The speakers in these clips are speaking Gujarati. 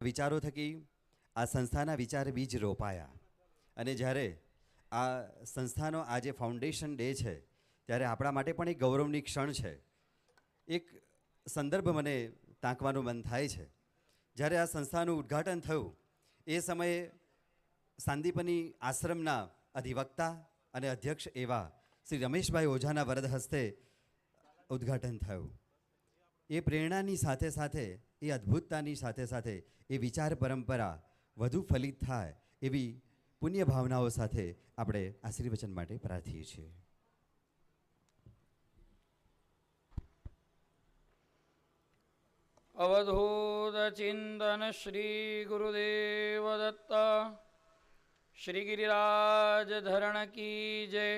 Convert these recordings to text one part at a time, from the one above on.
વિચારો થકી આ સંસ્થાના વિચાર બીજ રોપાયા અને જ્યારે આ સંસ્થાનો આજે ફાઉન્ડેશન ડે છે ત્યારે આપણા માટે પણ એક ગૌરવની ક્ષણ છે. એક સંદર્ભ મને તાંકવાનું મન થાય છે. જ્યારે આ સંસ્થાનું ઉદ્ઘાટન થયું એ સમયે સાંદીપની આશ્રમના અધિવક્તા અને અધ્યક્ષ એવા શ્રી રમેશભાઈ ઓઝાના વરદ હસ્તે ઉદ્ઘાટન થયું. એ પ્રેરણાની સાથે સાથે એ અદ્ભુતતાની સાથે સાથે એ વિચાર પરંપરા વધુ ફલિત થાય એવી પુણ્ય ભાવનાઓ સાથે આપણે આશીર્વચન માટે પ્રાર્થીએ છીએ. અવધૂત ચિંતન શ્રી ગુરુદેવ દત્ત. શ્રી ગિરિરાજ ધરણ કી જય.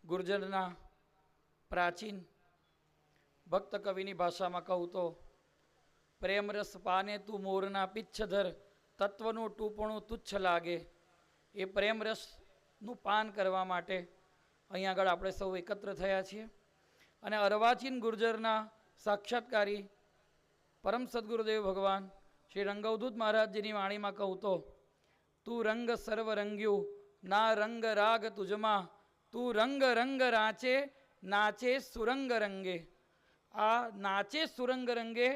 ગુર્જરના પ્રાચીન ભક્ત કવિની ભાષામાં કહું તો પ્રેમરસ પાને તું મોરના પિચ્છધર તત્વનું ટૂંપણું તુચ્છ લાગે. એ પ્રેમરસનું પાન કરવા માટે અહીં આગળ આપણે સૌ એકત્ર થયા છીએ અને અર્વાચીન ગુર્જરના સાક્ષાત્કારી પરમ સદગુરુદેવ ભગવાન શ્રી રંગવધૂત મહારાજજીની વાણીમાં કહું તો તું રંગ સર્વ રંગ્યું ના રંગ રાગ તુજમાં તું રંગ રંગ રાચે નાચે સુરંગ રંગે. આ નાચે સુરંગ રંગે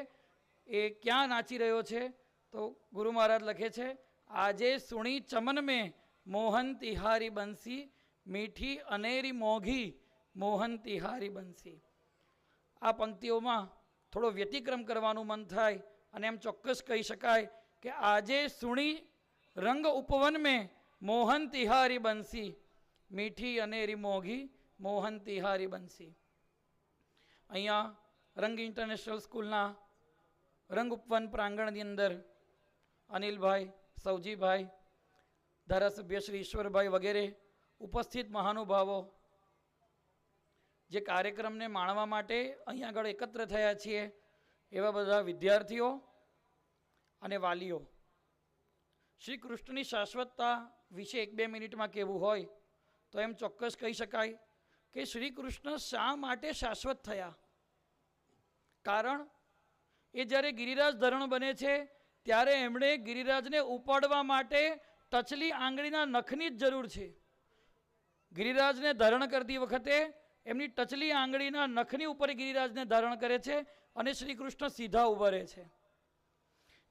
એ ક્યાં નાચી રહ્યો છે તો ગુરુ મહારાજ લખે છે આજે સુણી ચમન મેં મોહન તિહારી બંસી મીઠી અનેરી મોઘી મોહન તિહારી બંસી. આ પંક્તિઓમાં થોડો વ્યતિક્રમ કરવાનું મન થાય અને એમ ચોક્કસ કહી શકાય કે આજે સુણી રંગ ઉપવન મેં મોહન તિહારી બંસી મીઠી અનેરી મોઘી મોહન તિહારી બંસી. અહીંયા રંગ ઇન્ટરનેશનલ સ્કૂલના રંગ ઉપવન પ્રાંગણની અંદર અનિલભાઈ, સૌજીભાઈ, ધારાસભ્ય શ્રી ઈશ્વરભાઈ વગેરે ઉપસ્થિત મહાનુભાવો જે કાર્યક્રમને માણવા માટે અહીં આગળ એકત્ર થયા છીએ એવા બધા વિદ્યાર્થીઓ અને વાલીઓ. શ્રી કૃષ્ણની શાશ્વતતા વિશે 1-2 મિનિટમાં કહેવું હોય તો એમ ચોક્કસ કહી શકાય કે શ્રી કૃષ્ણ શા માટે શાશ્વત થયા. કારણ એ જ્યારે ગિરિરાજ ધરણ બને છે ત્યારે એમણે ગિરિરાજને ઉપાડવા માટે ટચલી આંગળીના નખની જ જરૂર છે. ગિરિરાજને ધારણ કરતી વખતે એમની ટચલી આંગળીના નખની ઉપર ગિરિરાજને ધારણ કરે છે અને શ્રી કૃષ્ણ સીધા ઊભા રહે છે.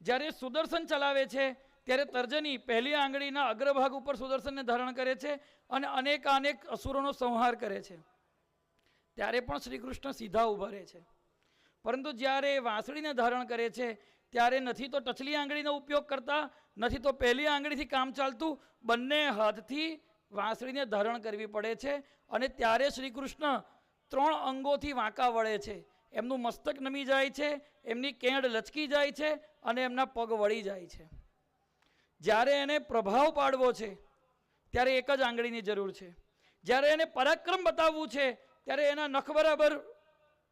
જ્યારે સુદર્શન ચલાવે છે ત્યારે તર્જની પહેલી આંગળીના અગ્રભાગ ઉપર સુદર્શનને ધારણ કરે છે અને અનેક અસુરોનો સંહાર કરે છે. ત્યારે પણ શ્રી કૃષ્ણ સીધા ઊભા રહે છે. પરંતુ જ્યારે વાંસળીને ધારણ કરે છે ત્યારે નથી તો ટચલી આંગળીનો ઉપયોગ કરતા, નથી તો પહેલી આંગળીથી કામ ચાલતું, બંને હાથથી વાંસળીને ધારણ કરવી પડે છે અને ત્યારે શ્રી કૃષ્ણ 3 અંગોથી વાંકા વળે છે. એમનું મસ્તક નમી જાય છે, એમની કેડ લચકી જાય છે અને એમના પગ વળી જાય છે. જ્યારે એને પ્રભાવ પાડવો છે ત્યારે એક જ આંગળીની જરૂર છે. જ્યારે એને પરાક્રમ બતાવવું છે ત્યારે એના નખ બરાબર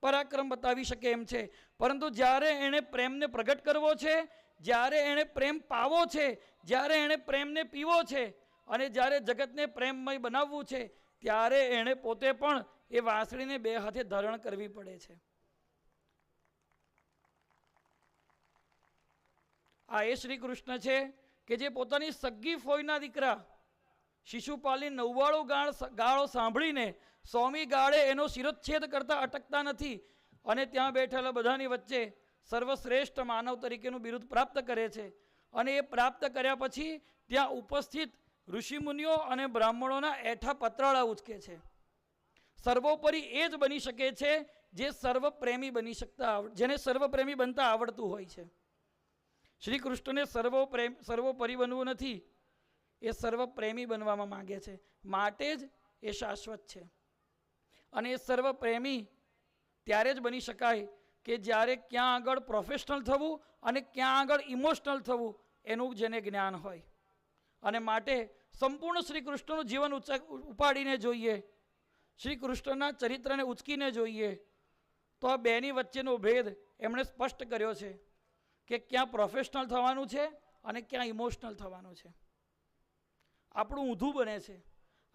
પરાક્રમ બતાવી શકે એમ છે. પરંતુ જ્યારે એણે પ્રેમને પ્રગટ કરવો છે, જ્યારે એણે પ્રેમ પાવો છે, જ્યારે એણે પ્રેમને પીવો છે અને જ્યારે જગતને પ્રેમમય બનાવવું છે ત્યારે એણે પોતે પણ એ વાંસળીને 2 હાથે ધારણ કરવી પડે છે. આ એ શ્રી કૃષ્ણ છે કે જે પોતાની સગ્ગી ફોઈના દીકરા શિશુપાલની 99 ગાળો સાંભળીને 100મી ગાળે એનો શિરોચ્છેદ કરતા અટકતા નથી અને ત્યાં બેઠેલા બધાની વચ્ચે સર્વશ્રેષ્ઠ માનવ તરીકેનું બિરુદ પ્રાપ્ત કરે છે. અને એ પ્રાપ્ત કર્યા પછી ત્યાં ઉપસ્થિત ઋષિમુનિઓ અને બ્રાહ્મણોના એઠા પતરાળા ઉચકે છે. સર્વોપરી એ જ બની શકે છે જે સર્વપ્રેમી બની શકતા, જેને સર્વપ્રેમી બનતા આવડતું હોય છે. શ્રી કૃષ્ણને સર્વોપરી બનવું નથી, એ સર્વપ્રેમી બનવામાં માંગે છે. માટે જ એ શાશ્વત છે. અને એ સર્વપ્રેમી ત્યારે જ બની શકાય કે જ્યારે ક્યાં આગળ પ્રોફેશનલ થવું અને ક્યાં આગળ ઇમોશનલ થવું એનું જેને જ્ઞાન હોય. અને માટે સંપૂર્ણ શ્રી કૃષ્ણનું જીવન ઉપાડીને જોઈએ, શ્રી કૃષ્ણના ચરિત્રને ઉચકીને જોઈએ તો આ બેની વચ્ચેનો ભેદ એમણે સ્પષ્ટ કર્યો છે કે ક્યાં પ્રોફેશનલ થવાનું છે અને ક્યાં ઇમોશનલ થવાનું છે. આપણું ઊંધું બને છે.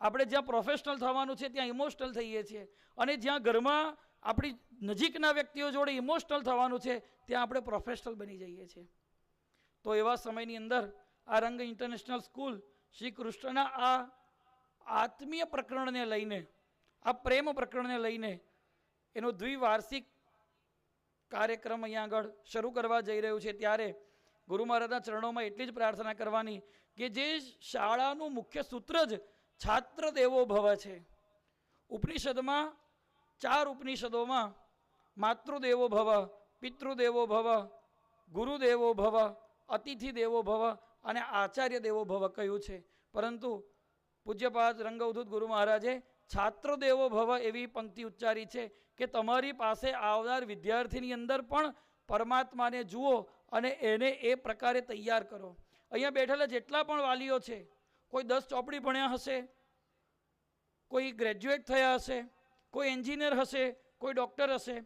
આપણે જ્યાં પ્રોફેશનલ થવાનું છે ત્યાં ઇમોશનલ થઈએ છીએ, અને જ્યાં ઘરમાં આપણી નજીકના વ્યક્તિઓ જોડે ઇમોશનલ થવાનું છે ત્યાં આપણે પ્રોફેશનલ બની જઈએ છીએ. તો એવા સમયની અંદર આ રંગ ઇન્ટરનેશનલ સ્કૂલ શ્રી કૃષ્ણના આ આત્મીય પ્રકરણને લઈને, આ પ્રેમ પ્રકરણને લઈને એનો દ્વિવાર્ષિક કાર્યક્રમ અહીંયા આગળ શરૂ કરવા જઈ રહ્યું છે. ત્યારે ગુરુ મહારાજના ચરણોમાં એટલી જ પ્રાર્થના કરવાની કે જે શાળાનું મુખ્ય સૂત્ર જ છાત્ર દેવો ભવ છે. ઉપનિષદમાં 4 ઉપનિષદોમાં માતૃદેવો ભવ, પિતૃદેવો ભવ, ગુરુદેવો ભવ, અતિથિ દેવો ભવ અને આચાર્ય દેવો ભવ કહ્યું છે. પરંતુ પૂજ્યપાદ રંગઅવધૂત ગુરુ મહારાજે છાત્ર દેવો ભવ એવી પંક્તિ ઉચ્ચારી છે કે તમારી પાસે આવનાર વિદ્યાર્થીની અંદર પણ પરમાત્માને જુઓ અને એને એ પ્રકારે તૈયાર કરો. અહીંયા બેઠેલા જેટલા પણ વાલીઓ છે, કોઈ 10 ચોપડી ભણ્યા હશે, કોઈ ગ્રેજ્યુએટ થયા હશે, કોઈ એન્જિનિયર હશે, કોઈ ડૉક્ટર હશે.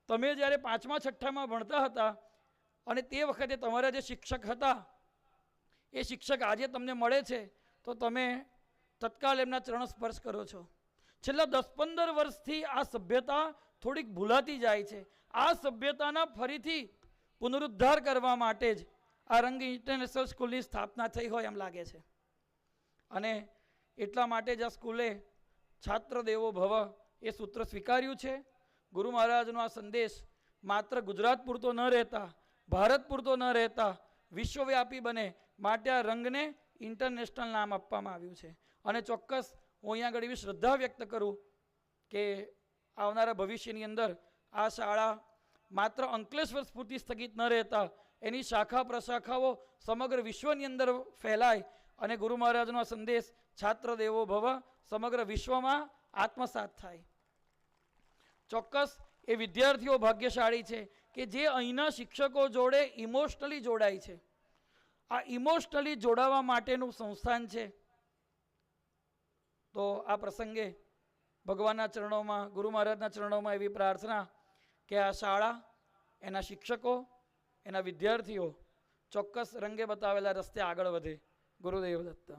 તમે જ્યારે 5મા 6ઠામાં ભણતા હતા અને તે વખતે તમારા જે શિક્ષક હતા એ શિક્ષક આજે તમને મળે છે તો તમે તત્કાલ એમના ચરણ સ્પર્શ કરો છો. છેલ્લા 10-15 વર્ષથી આ સભ્યતા થોડીક ભૂલાતી જાય છે. આ સભ્યતાના ફરીથી પુનરુદ્ધાર કરવા માટે જ આ રંગ ઇન્ટરનેશનલ સ્કૂલની સ્થાપના થઈ હોય એમ લાગે છે. અને એટલા માટે જ આ સ્કૂલે છાત્ર દેવો ભવ એ સૂત્ર સ્વીકાર્યું છે. ગુરુ મહારાજનો આ સંદેશ માત્ર ગુજરાત પૂરતો ન રહેતા, ભારત પૂરતો ન રહેતા વિશ્વવ્યાપી બને માટે આ રંગને ઇન્ટરનેશનલ નામ આપવામાં આવ્યું છે. અને ચોક્કસ હું અહીંયા આગળ એવી શ્રદ્ધા વ્યક્ત કરું કે આવનારા ભવિષ્યની અંદર આ શાળા માત્ર અંકલેશ્વર પૂરતી સ્થગિત ન રહેતા એની શાખા પ્રશાખાઓ સમગ્ર વિશ્વની અંદર ફેલાય અને ગુરુ મહારાજનો સંદેશ છાત્ર દેવો ભવ સમગ્ર વિશ્વમાં આત્મસાત થાય. ચોક્કસ એ વિદ્યાર્થીઓ ભાગ્યશાળી છે કે જે અહીંના શિક્ષકો જોડે ઇમોશનલી જોડાય છે. આ ઇમોશનલી જોડાવા માટેનું સંસ્થાન છે. તો આ પ્રસંગે ભગવાનના ચરણોમાં, ગુરુ મહારાજના ચરણોમાં એવી પ્રાર્થના કે આ શાળા, એના શિક્ષકો, એના વિદ્યાર્થીઓ ચોક્કસ રંગે બતાવેલા રસ્તે આગળ વધે. ગુરુદેવ દત્ત.